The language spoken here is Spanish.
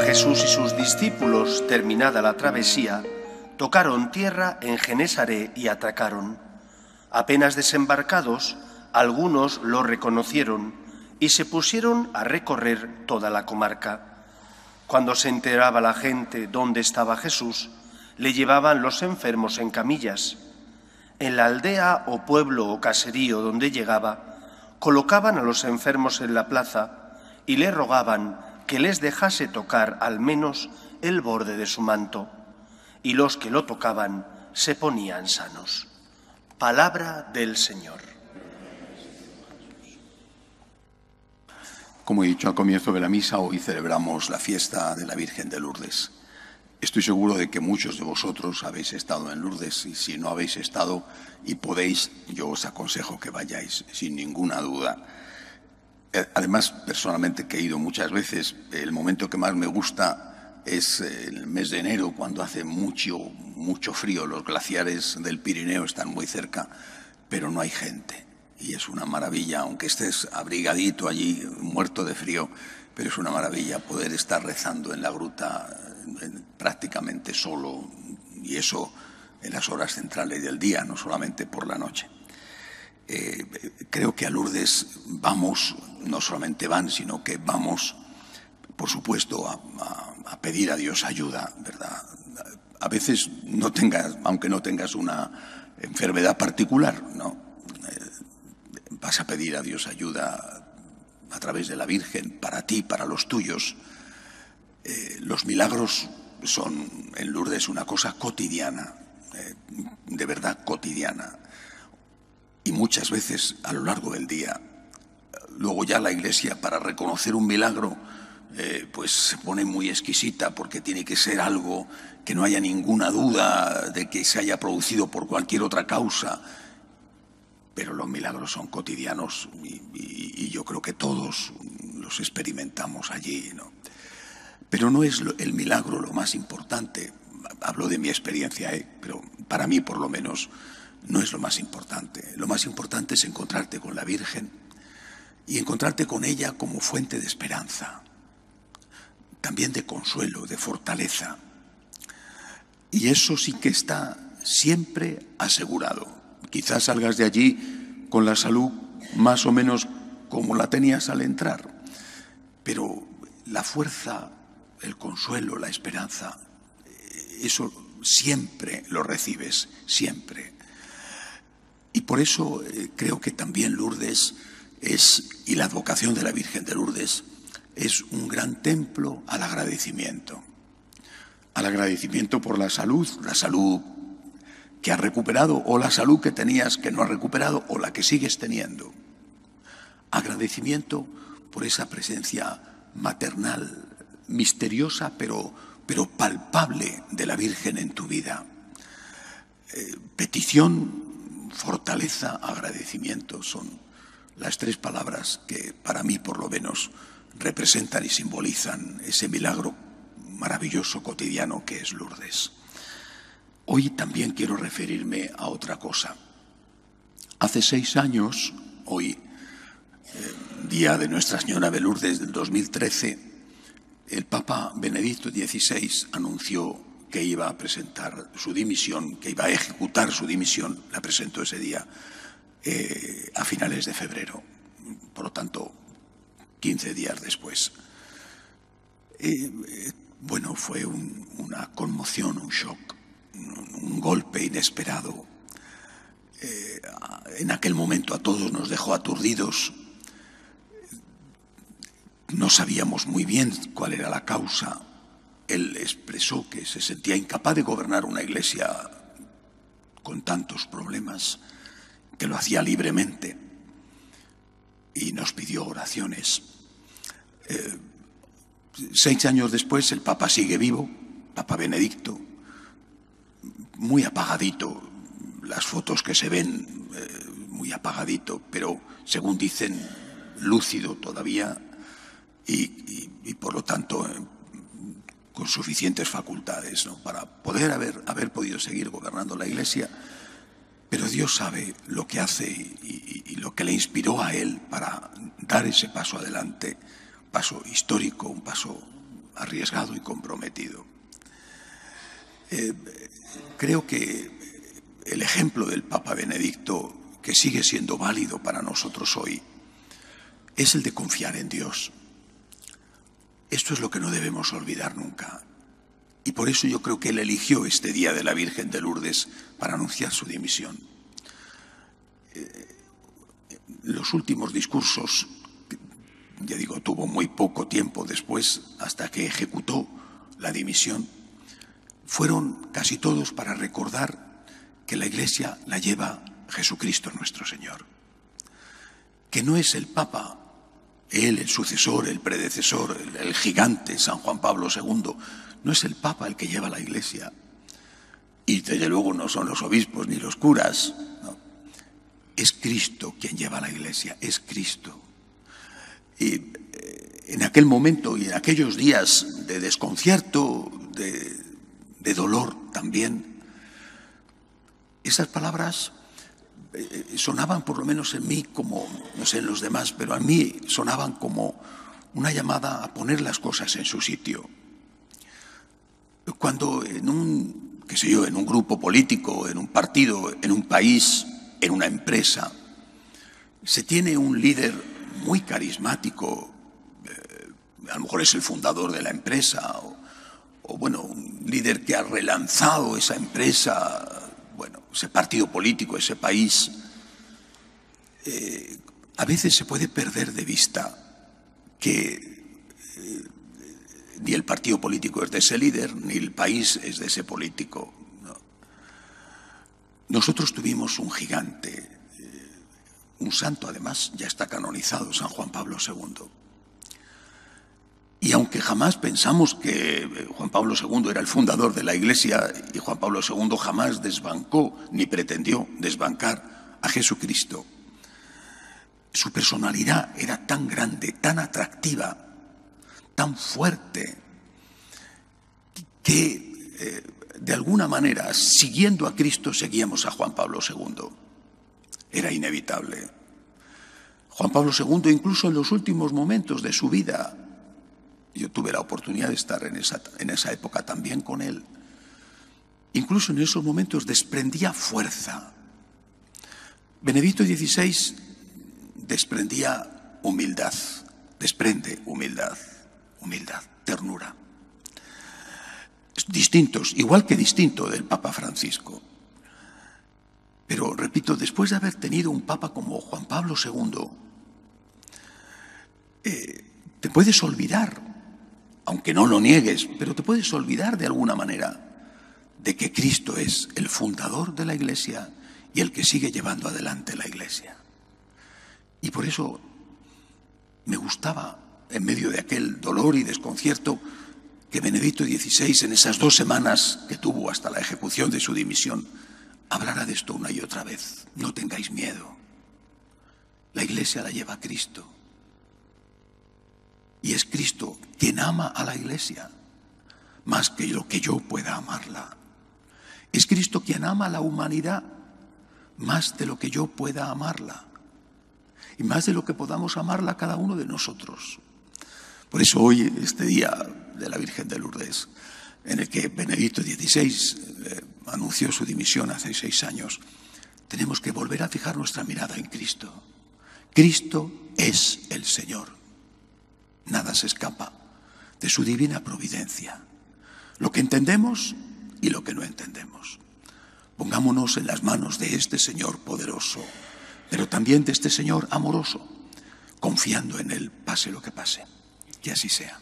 Jesús y sus discípulos, terminada la travesía, tocaron tierra en Genesaret y atracaron. Apenas desembarcados, algunos lo reconocieron y se pusieron a recorrer toda la comarca. Cuando se enteraba la gente dónde estaba Jesús, le llevaban los enfermos en camillas. En la aldea o pueblo o caserío donde llegaba, colocaban a los enfermos en la plaza y le rogaban que les dejase tocar al menos el borde de su manto, y los que lo tocaban se ponían sanos. Palabra del Señor. Como he dicho al comienzo de la misa, hoy celebramos la fiesta de la Virgen de Lourdes. Estoy seguro de que muchos de vosotros habéis estado en Lourdes, y si no habéis estado y podéis, yo os aconsejo que vayáis sin ninguna duda. Además, personalmente, que he ido muchas veces, el momento que más me gusta es el mes de enero, cuando hace mucho frío. Los glaciares del Pirineo están muy cerca, pero no hay gente. Y es una maravilla, aunque estés abrigadito allí, muerto de frío, pero es una maravilla poder estar rezando en la gruta prácticamente solo, y eso en las horas centrales del día, no solamente por la noche. Creo que a Lourdes vamos, no solamente van, sino que vamos, por supuesto, a pedir a Dios ayuda, ¿verdad? A veces aunque no tengas una enfermedad particular, ¿no? Vas a pedir a Dios ayuda a través de la Virgen, para ti, para los tuyos. Los milagros son en Lourdes una cosa cotidiana, de verdad cotidiana. Y muchas veces a lo largo del día, luego ya la Iglesia, para reconocer un milagro, pues se pone muy exquisita, porque tiene que ser algo que no haya ninguna duda de que se haya producido por cualquier otra causa. Pero los milagros son cotidianos y yo creo que todos los experimentamos allí, ¿no? Pero no es el milagro lo más importante. Hablo de mi experiencia, pero para mí, por lo menos, no es lo más importante. Lo más importante es encontrarte con la Virgen y encontrarte con ella como fuente de esperanza, también de consuelo, de fortaleza. Y eso sí que está siempre asegurado. Quizás salgas de allí con la salud más o menos como la tenías al entrar, pero la fuerza, el consuelo, la esperanza, eso siempre lo recibes, siempre. Y por eso creo que también Lourdes y la advocación de la Virgen de Lourdes es un gran templo al agradecimiento por la salud que has recuperado, o la salud que tenías que no has recuperado, o la que sigues teniendo. Agradecimiento por esa presencia maternal, misteriosa pero palpable de la Virgen en tu vida. Petición, fortaleza, agradecimiento son las tres palabras que para mí, por lo menos, representan y simbolizan ese milagro maravilloso cotidiano que es Lourdes. Hoy también quiero referirme a otra cosa. Hace 6 años, hoy, día de Nuestra Señora de Lourdes del 2013, el Papa Benedicto XVI anunció que iba a presentar su dimisión, que iba a ejecutar su dimisión. La presentó ese día a finales de febrero, por lo tanto, 15 días después. Bueno, fue una conmoción, un shock, un golpe inesperado. En aquel momento a todos nos dejó aturdidos. No sabíamos muy bien cuál era la causa. Él expresó que se sentía incapaz de gobernar una iglesia con tantos problemas, que lo hacía libremente, y nos pidió oraciones. 6 años después el Papa sigue vivo, Papa Benedicto, muy apagadito, las fotos que se ven, muy apagadito, pero según dicen, lúcido todavía y por lo tanto con suficientes facultades, ¿no?, para poder haber podido seguir gobernando la Iglesia. Pero Dios sabe lo que hace y lo que le inspiró a él para dar ese paso adelante, paso histórico, un paso arriesgado y comprometido. Creo que el ejemplo del Papa Benedicto, que sigue siendo válido para nosotros hoy, es el de confiar en Dios. Esto es lo que no debemos olvidar nunca. Y por eso yo creo que él eligió este día de la Virgen de Lourdes para anunciar su dimisión. Los últimos discursos, ya digo, tuvo muy poco tiempo después, hasta que ejecutó la dimisión, fueron casi todos para recordar que la Iglesia la lleva Jesucristo nuestro Señor. Que no es el Papa, él, el sucesor, el predecesor, el gigante San Juan Pablo II, no es el Papa el que lleva la Iglesia. Y desde luego no son los obispos ni los curas, no. Es Cristo quien lleva la Iglesia, es Cristo. Y en aquel momento y en aquellos días de desconcierto, de dolor también, esas palabras sonaban, por lo menos en mí, como, no sé en los demás, pero a mí sonaban como una llamada a poner las cosas en su sitio. Cuando en un grupo político, en un partido, en un país, en una empresa, se tiene un líder muy carismático, a lo mejor es el fundador de la empresa, o bueno, un líder que ha relanzado esa empresa, bueno, ese partido político, ese país, a veces se puede perder de vista que ni el partido político es de ese líder, ni el país es de ese político. No. Nosotros tuvimos un gigante, un santo además, ya está canonizado, San Juan Pablo II. Y aunque jamás pensamos que Juan Pablo II era el fundador de la Iglesia, y Juan Pablo II jamás desbancó ni pretendió desbancar a Jesucristo, su personalidad era tan grande, tan atractiva, tan fuerte, que de alguna manera, siguiendo a Cristo, seguíamos a Juan Pablo II. Era inevitable. Juan Pablo II, incluso en los últimos momentos de su vida, yo tuve la oportunidad de estar en esa época también con él, incluso en esos momentos desprendía fuerza. Benedicto XVI desprendía humildad, desprende humildad, ternura. Distintos, igual que distinto del Papa Francisco. Pero, repito, después de haber tenido un Papa como Juan Pablo II, te puedes olvidar, aunque no lo niegues, pero te puedes olvidar de alguna manera de que Cristo es el fundador de la Iglesia y el que sigue llevando adelante la Iglesia. Y por eso me gustaba, en medio de aquel dolor y desconcierto, que Benedicto XVI, en esas 2 semanas que tuvo hasta la ejecución de su dimisión, hablara de esto una y otra vez. No tengáis miedo. La Iglesia la lleva Cristo. Y es Cristo quien ama a la Iglesia, más que lo que yo pueda amarla. Es Cristo quien ama a la humanidad, más de lo que yo pueda amarla. Y más de lo que podamos amarla cada uno de nosotros. Por eso hoy, este día de la Virgen de Lourdes, en el que Benedicto XVI anunció su dimisión hace 6 años, tenemos que volver a fijar nuestra mirada en Cristo. Cristo es el Señor. Nada se escapa de su divina providencia. Lo que entendemos y lo que no entendemos. Pongámonos en las manos de este Señor poderoso, pero también de este Señor amoroso, confiando en Él, pase lo que pase. Que así sea.